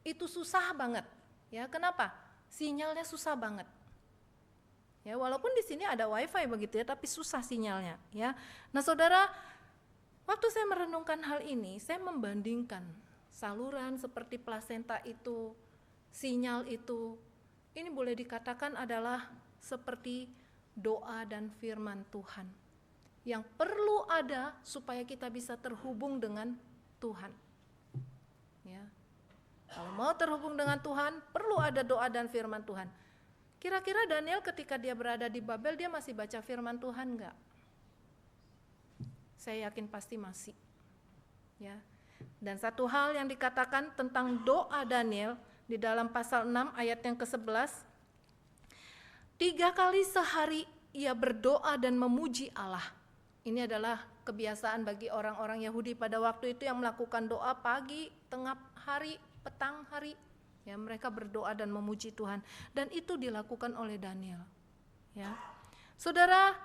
Itu susah banget. Ya, kenapa? Sinyalnya susah banget. Ya, walaupun di sini ada WiFi begitu ya, tapi susah sinyalnya. Ya, nah saudara, waktu saya merenungkan hal ini, saya membandingkan saluran seperti plasenta itu, sinyal itu, ini boleh dikatakan adalah seperti doa dan firman Tuhan yang perlu ada supaya kita bisa terhubung dengan Tuhan. Ya. Kalau mau terhubung dengan Tuhan, perlu ada doa dan firman Tuhan. Kira-kira Daniel ketika dia berada di Babel, dia masih baca firman Tuhan enggak? Saya yakin pasti masih. Ya. Dan satu hal yang dikatakan tentang doa Daniel di dalam pasal 6 ayat yang ke-11, 3 kali sehari ia berdoa dan memuji Allah. Ini adalah kebiasaan bagi orang-orang Yahudi pada waktu itu yang melakukan doa pagi, tengah hari, petang hari. Ya, mereka berdoa dan memuji Tuhan, dan itu dilakukan oleh Daniel. Ya. Saudara,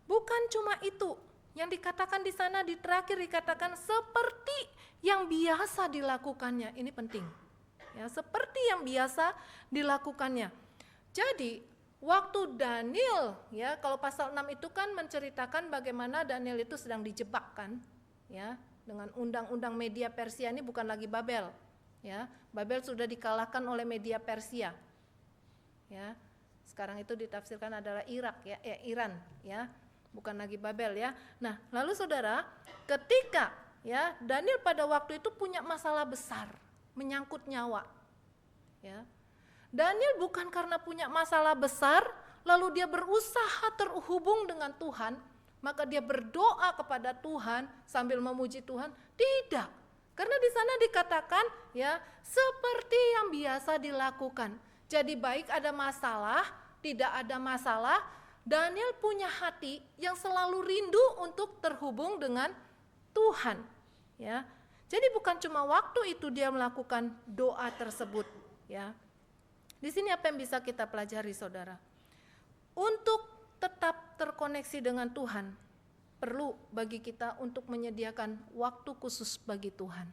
bukan cuma itu. Yang dikatakan di sana di terakhir dikatakan seperti yang biasa dilakukannya. Ini penting. Ya, seperti yang biasa dilakukannya. Jadi waktu Daniel, ya kalau pasal 6 itu kan menceritakan bagaimana Daniel itu sedang dijebak kan, ya dengan undang-undang media Persia. Ini bukan lagi Babel, ya Babel sudah dikalahkan oleh media Persia, ya sekarang itu ditafsirkan adalah Irak ya, Iran ya, bukan lagi Babel ya. Nah lalu saudara, ketika ya Daniel pada waktu itu punya masalah besar menyangkut nyawa, ya Daniel bukan karena punya masalah besar lalu dia berusaha terhubung dengan Tuhan, maka dia berdoa kepada Tuhan sambil memuji Tuhan. Tidak, karena di sana dikatakan ya seperti yang biasa dilakukan. Jadi baik ada masalah, tidak ada masalah, Daniel punya hati yang selalu rindu untuk terhubung dengan Tuhan, ya. Jadi bukan cuma waktu itu dia melakukan doa tersebut, ya. Di sini apa yang bisa kita pelajari, saudara? Untuk tetap terkoneksi dengan Tuhan, perlu bagi kita untuk menyediakan waktu khusus bagi Tuhan.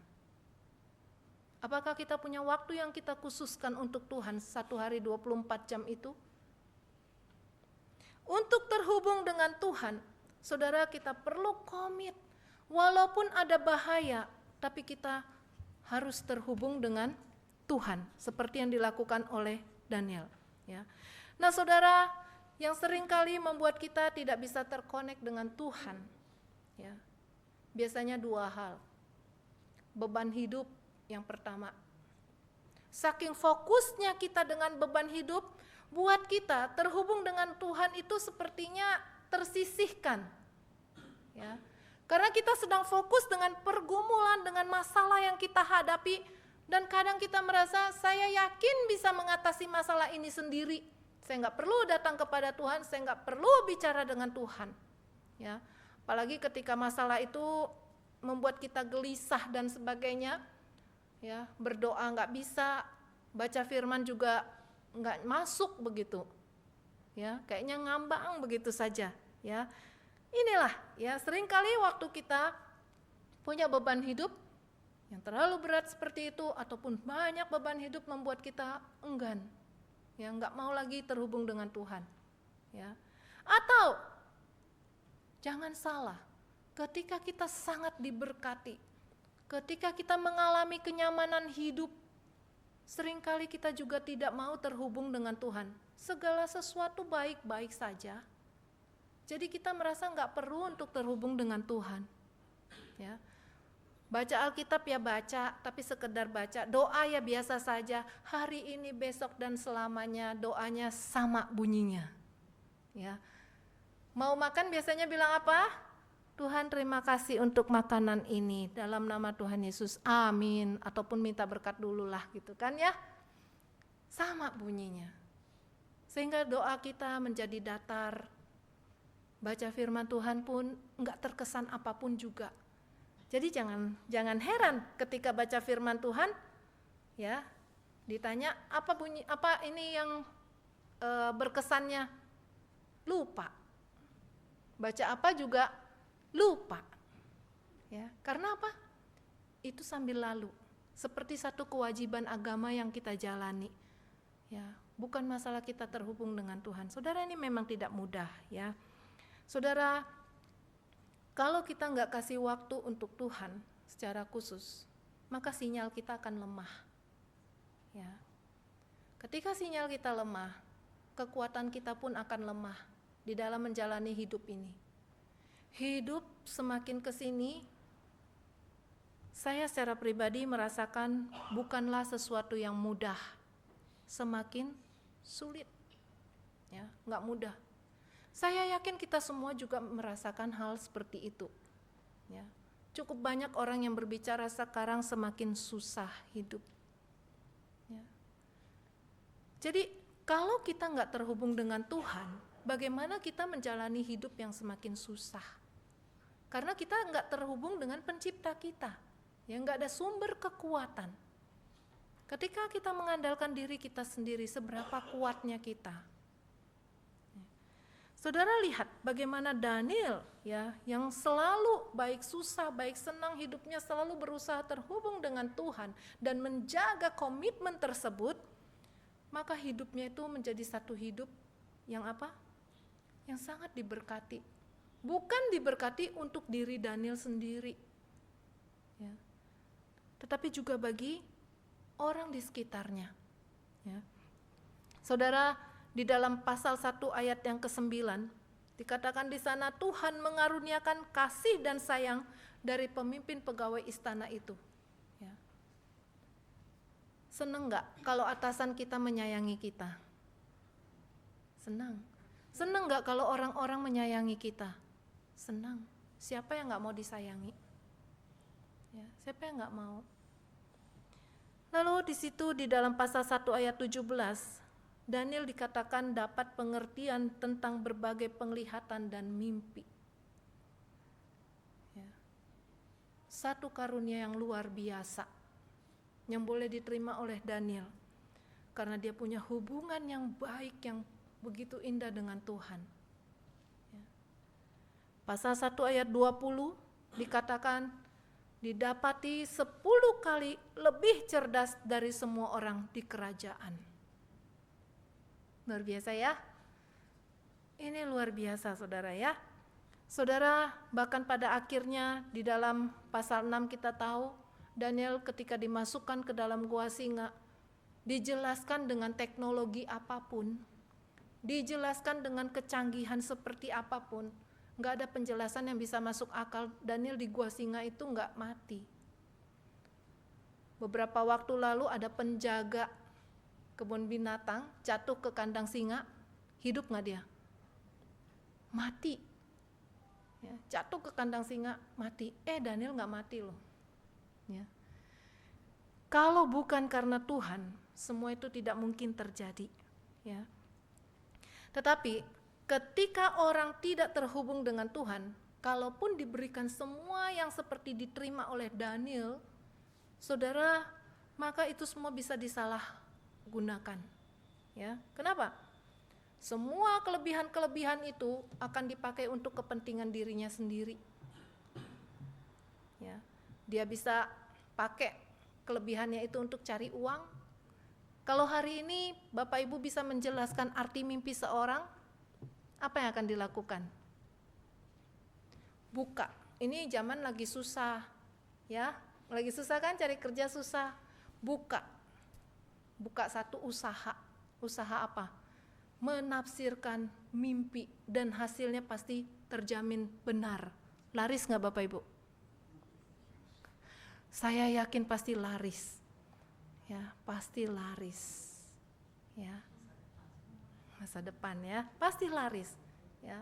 Apakah kita punya waktu yang kita khususkan untuk Tuhan 1 hari 24 jam itu? Untuk terhubung dengan Tuhan, saudara, kita perlu komit. Walaupun ada bahaya, tapi kita harus terhubung dengan Tuhan, seperti yang dilakukan oleh Daniel. Ya. Nah, saudara, yang seringkali membuat kita tidak bisa terkonek dengan Tuhan, ya, biasanya 2 hal. Beban hidup yang pertama. Saking fokusnya kita dengan beban hidup, buat kita terhubung dengan Tuhan itu sepertinya tersisihkan. Ya. Karena kita sedang fokus dengan pergumulan, dengan masalah yang kita hadapi, dan kadang kita merasa saya yakin bisa mengatasi masalah ini sendiri. Saya nggak perlu datang kepada Tuhan, saya nggak perlu bicara dengan Tuhan. Ya, apalagi ketika masalah itu membuat kita gelisah dan sebagainya. Ya, berdoa nggak bisa, baca firman juga nggak masuk begitu. Ya, kayaknya ngambang begitu saja. Ya. Inilah ya, seringkali waktu kita punya beban hidup yang terlalu berat seperti itu, ataupun banyak beban hidup membuat kita enggan, ya, nggak mau lagi terhubung dengan Tuhan, ya. Atau jangan salah, ketika kita sangat diberkati, ketika kita mengalami kenyamanan hidup, seringkali kita juga tidak mau terhubung dengan Tuhan. Segala sesuatu baik-baik saja. Jadi kita merasa nggak perlu untuk terhubung dengan Tuhan. Ya. Baca Alkitab ya baca, tapi sekedar baca. Doa ya biasa saja, hari ini, besok, dan selamanya doanya sama bunyinya. Ya. Mau makan biasanya bilang apa? Tuhan terima kasih untuk makanan ini, dalam nama Tuhan Yesus, amin. Ataupun minta berkat dulu lah gitu kan ya. Sama bunyinya. Sehingga doa kita menjadi datar. Baca firman Tuhan pun enggak terkesan apapun juga. Jadi jangan heran ketika baca firman Tuhan, ya, ditanya apa ini yang berkesannya, lupa. Baca apa juga lupa. Ya, karena apa? Itu sambil lalu. Seperti satu kewajiban agama yang kita jalani. Ya, bukan masalah kita terhubung dengan Tuhan. Saudara, ini memang tidak mudah, ya. Saudara, kalau kita nggak kasih waktu untuk Tuhan secara khusus, maka sinyal kita akan lemah. Ya. Ketika sinyal kita lemah, kekuatan kita pun akan lemah di dalam menjalani hidup ini. Hidup semakin kesini, saya secara pribadi merasakan bukanlah sesuatu yang mudah, semakin sulit. Ya, nggak mudah. Saya yakin kita semua juga merasakan hal seperti itu. Ya. Cukup banyak orang yang berbicara sekarang semakin susah hidup. Ya. Jadi kalau kita nggak terhubung dengan Tuhan, bagaimana kita menjalani hidup yang semakin susah? Karena kita nggak terhubung dengan pencipta kita, yang nggak ada sumber kekuatan. Ketika kita mengandalkan diri kita sendiri, seberapa kuatnya kita? Saudara lihat bagaimana Daniel, ya, yang selalu baik susah, baik senang, hidupnya selalu berusaha terhubung dengan Tuhan dan menjaga komitmen tersebut, maka hidupnya itu menjadi satu hidup yang apa? Yang sangat diberkati. Bukan diberkati untuk diri Daniel sendiri, ya, tetapi juga bagi orang di sekitarnya. Ya. Saudara, di dalam pasal 1 ayat yang ke-9 dikatakan di sana Tuhan mengaruniakan kasih dan sayang dari pemimpin pegawai istana itu. Ya. Senang nggak kalau atasan kita menyayangi kita? Senang. Senang nggak kalau orang-orang menyayangi kita? Senang. Siapa yang nggak mau disayangi? Ya, siapa yang nggak mau? Lalu di situ di dalam pasal 1 ayat 17 Daniel dikatakan dapat pengertian tentang berbagai penglihatan dan mimpi. Ya. satu karunia yang luar biasa yang boleh diterima oleh Daniel, karena dia punya hubungan yang baik, yang begitu indah dengan Tuhan. Pasal 1 ayat 20 dikatakan, didapati 10 kali lebih cerdas dari semua orang di kerajaan. Luar biasa ya. Ini luar biasa saudara ya. Saudara, bahkan pada akhirnya di dalam pasal 6 kita tahu Daniel ketika dimasukkan ke dalam gua singa, dijelaskan dengan teknologi apapun, dijelaskan dengan kecanggihan seperti apapun, gak ada penjelasan yang bisa masuk akal. Daniel di gua singa itu gak mati. Beberapa waktu lalu ada penjaga kebun binatang jatuh ke kandang singa, hidup gak dia? Mati. Ya, jatuh ke kandang singa, mati. Daniel gak mati loh. Ya. Kalau bukan karena Tuhan, semua itu tidak mungkin terjadi. Ya. Tetapi ketika orang tidak terhubung dengan Tuhan, kalaupun diberikan semua yang seperti diterima oleh Daniel, saudara, maka itu semua bisa disalahgunakan. Ya, kenapa? Semua kelebihan-kelebihan itu akan dipakai untuk kepentingan dirinya sendiri. Ya, dia bisa pakai kelebihannya itu untuk cari uang. Kalau hari ini Bapak Ibu bisa menjelaskan arti mimpi seorang, apa yang akan dilakukan? Buka. Ini zaman lagi susah, ya, lagi susah kan, cari kerja susah. Buka satu usaha. Usaha apa? Menafsirkan mimpi, dan hasilnya pasti terjamin benar. Laris nggak Bapak Ibu? Saya yakin pasti laris. Ya, pasti laris. Ya. Masa depan ya, pasti laris. Ya.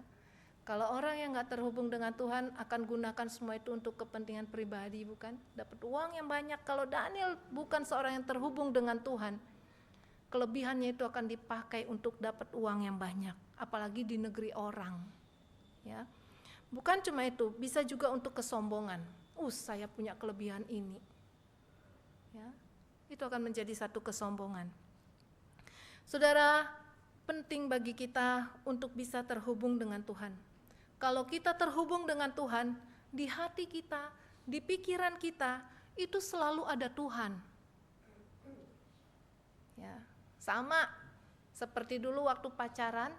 Kalau orang yang nggak terhubung dengan Tuhan akan gunakan semua itu untuk kepentingan pribadi, bukan? Dapat uang yang banyak. Kalau Daniel bukan seorang yang terhubung dengan Tuhan, kelebihannya itu akan dipakai untuk dapat uang yang banyak, apalagi di negeri orang. Ya. Bukan cuma itu, bisa juga untuk kesombongan. Saya punya kelebihan ini. Ya. Itu akan menjadi satu kesombongan. Saudara, penting bagi kita untuk bisa terhubung dengan Tuhan. Kalau kita terhubung dengan Tuhan, di hati kita, di pikiran kita, itu selalu ada Tuhan. Ya. Sama seperti dulu waktu pacaran,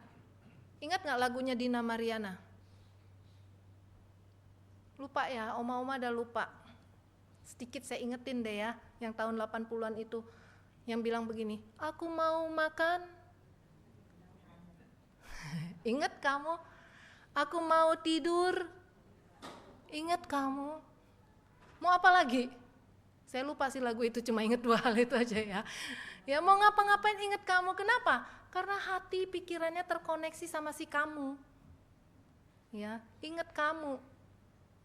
ingat gak lagunya Dina Mariana? Lupa ya, oma-oma udah lupa. Sedikit saya ingetin deh ya, yang tahun 80-an itu, yang bilang begini, aku mau makan. Ingat kamu? Aku mau tidur. Ingat kamu? Mau apa lagi? Saya lupa sih lagu itu, cuma ingat 2 hal itu aja ya. Ya mau ngapa-ngapain ingat kamu, kenapa? Karena hati pikirannya terkoneksi sama si kamu. Ya, ingat kamu.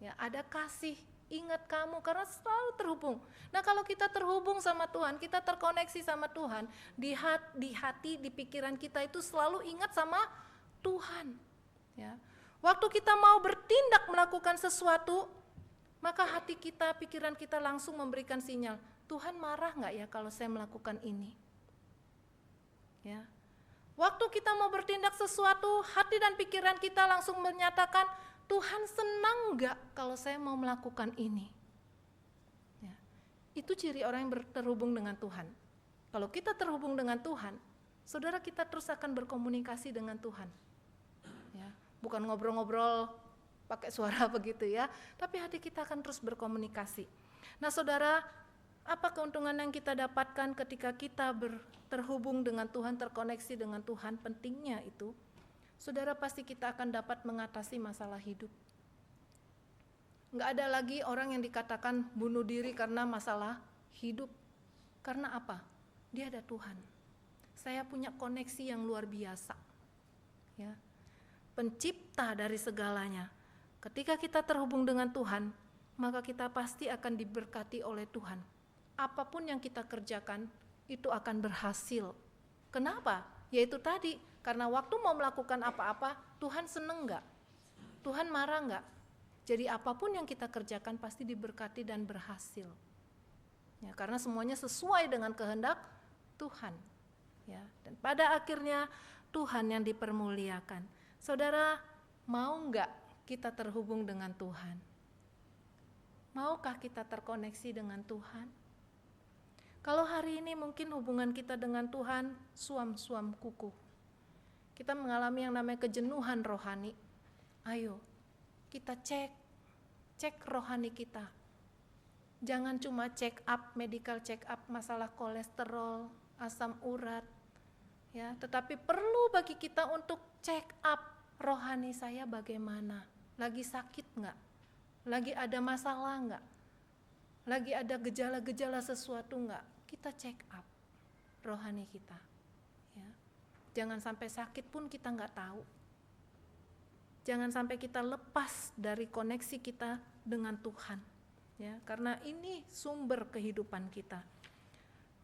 Ya, ada kasih, ingat kamu, karena selalu terhubung. Nah, kalau kita terhubung sama Tuhan, kita terkoneksi sama Tuhan, di hati, di pikiran kita itu selalu ingat sama Tuhan. Ya. Waktu kita mau bertindak melakukan sesuatu, maka hati kita, pikiran kita langsung memberikan sinyal, Tuhan marah gak ya kalau saya melakukan ini? Ya. Waktu kita mau bertindak sesuatu, hati dan pikiran kita langsung menyatakan, Tuhan senang gak kalau saya mau melakukan ini? Ya. Itu ciri orang yang terhubung dengan Tuhan. Kalau kita terhubung dengan Tuhan, saudara, kita terus akan berkomunikasi dengan Tuhan. Ya. Bukan ngobrol-ngobrol pakai suara begitu ya, tapi hati kita akan terus berkomunikasi. Nah saudara, apa keuntungan yang kita dapatkan ketika kita terhubung dengan Tuhan, terkoneksi dengan Tuhan? Pentingnya itu, saudara, pasti kita akan dapat mengatasi masalah hidup. Nggak ada lagi orang yang dikatakan bunuh diri karena masalah hidup. Karena apa? Dia ada Tuhan. Saya punya koneksi yang luar biasa. Ya. Pencipta dari segalanya. Ketika kita terhubung dengan Tuhan, maka kita pasti akan diberkati oleh Tuhan. Apapun yang kita kerjakan, itu akan berhasil. Kenapa? Yaitu tadi, karena waktu mau melakukan apa-apa, Tuhan seneng gak? Tuhan marah gak? Jadi apapun yang kita kerjakan pasti diberkati dan berhasil. Ya, karena semuanya sesuai dengan kehendak Tuhan. Ya, dan pada akhirnya Tuhan yang dipermuliakan. Saudara, mau enggak kita terhubung dengan Tuhan? Maukah kita terkoneksi dengan Tuhan? Kalau hari ini mungkin hubungan kita dengan Tuhan suam-suam kuku. Kita mengalami yang namanya kejenuhan rohani. Ayo, kita cek rohani kita. Jangan cuma check up, medical check up masalah kolesterol, asam urat. Ya, tetapi perlu bagi kita untuk check up rohani saya bagaimana. Lagi sakit enggak? Lagi ada masalah enggak? Lagi ada gejala-gejala sesuatu enggak? Kita check up rohani kita. Ya. Jangan sampai sakit pun kita enggak tahu. Jangan sampai kita lepas dari koneksi kita dengan Tuhan. Ya, karena ini sumber kehidupan kita.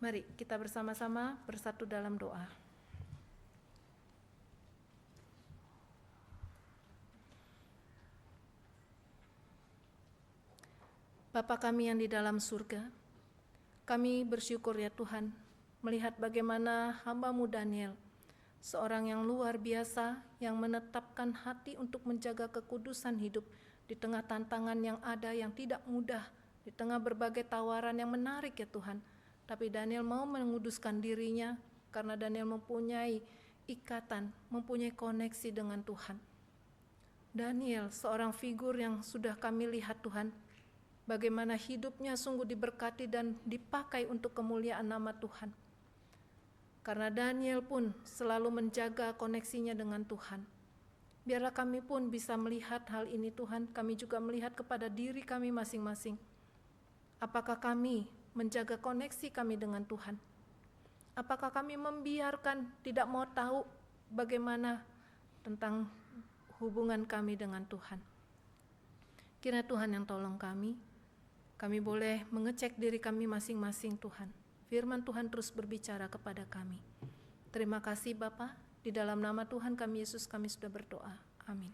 Mari kita bersama-sama bersatu dalam doa. Bapa kami yang di dalam surga, kami bersyukur ya Tuhan, melihat bagaimana hamba-Mu Daniel, seorang yang luar biasa, yang menetapkan hati untuk menjaga kekudusan hidup di tengah tantangan yang ada yang tidak mudah, di tengah berbagai tawaran yang menarik ya Tuhan. Tapi Daniel mau menguduskan dirinya karena Daniel mempunyai ikatan, mempunyai koneksi dengan Tuhan. Daniel, seorang figur yang sudah kami lihat Tuhan, bagaimana hidupnya sungguh diberkati dan dipakai untuk kemuliaan nama Tuhan. Karena Daniel pun selalu menjaga koneksinya dengan Tuhan. Biarlah kami pun bisa melihat hal ini Tuhan, kami juga melihat kepada diri kami masing-masing. Apakah kami menjaga koneksi kami dengan Tuhan? Apakah kami membiarkan, tidak mau tahu bagaimana tentang hubungan kami dengan Tuhan? Kiranya Tuhan yang tolong kami boleh mengecek diri kami masing-masing Tuhan. Firman Tuhan terus berbicara kepada kami. Terima kasih Bapa, di dalam nama Tuhan kami Yesus kami sudah berdoa. Amin.